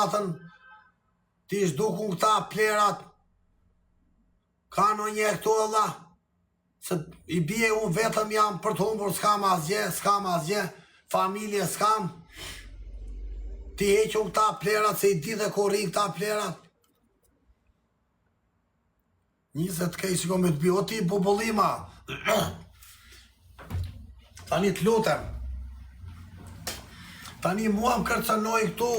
natën, ti shduku këta plerat, ka në një këtu Allah, se i bje unë vetëm jam për të humbur, s'kam asgje, familje s'kam, ti heqë unë këta plerat, se i di dhe kur ri këta plerat. Njëse të kej shiko me të bjo, o ti bubullima, tani të lutem, tani mua më kërcënoj këtu,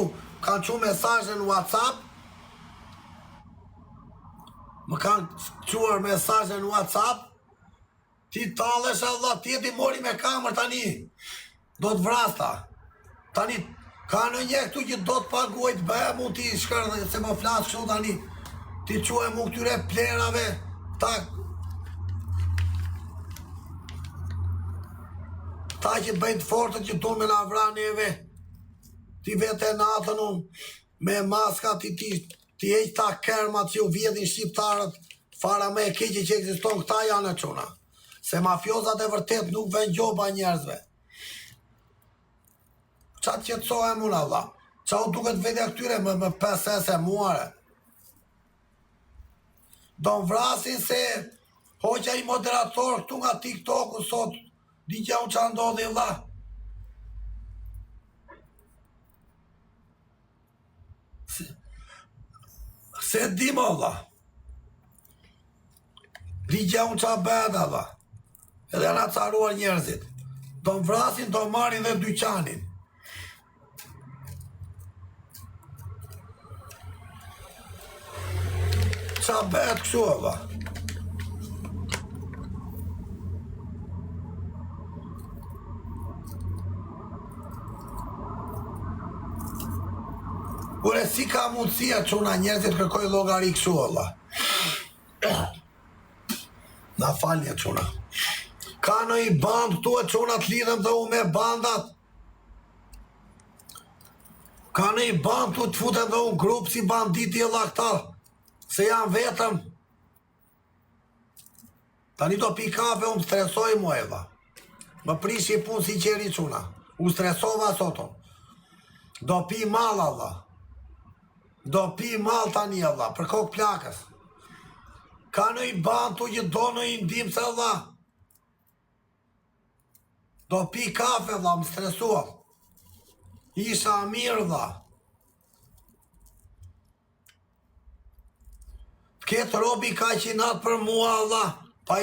kanë që mesazhe në WhatsApp, më kanë quar mesazhe në WhatsApp, ti talësh Allah, ti e ti mori me kamër tani, do të vrasta, tani, ka në një këtu që do të paguajt, bëhe mu ti shkërë, se më flasë kështu tani, ti quaj mu këtyre plerave, ta që bëjnë të fortët që tonë me na vra neve, ti vete natën unë, me maska ti heq ta kermat që u vjedhin shqiptarët, fara me e keqe që ekziston, këta janë e quna. Se mafiozat e vërtet nuk vën gjoba njerëzve. Qa të qetësohem unë, Allah? Qa u duket vetja këtyre më pesese muare? Do më vrasin se hoqja i moderator këtu nga TikTok-u sot, di që unë qa ndodhi, Allah? Se di më, Allah? Di që unë qa bëhet, Allah? Edhe nga caruar njerëzit. Do më vrasin, do marrin dhe dyqanin. Qa bëhet kështu, Allah? Ure, si ka mundësia që una njerëzit kërkoj logari kështu, Allah? Na falje që una. Ka në i bandë këtu e që una të lidhem dhe u me bandat. Ka në i bandë të futem dhe u grupë si banditi e lakta. Se janë vetëm. Tani do pi kafe, unë stresoj mu eva. Më prishi pun si qeri që una. U stresova soton. Do pi mal, Allah. Do pi mal tani, Allah, për kokë plakës. Ka në i bantu që do në i ndim se, Allah. Do pi kafe, Allah, më stresuam. Isha mirë, Allah. Këtë robi ka që natë për mua, Allah. Pa i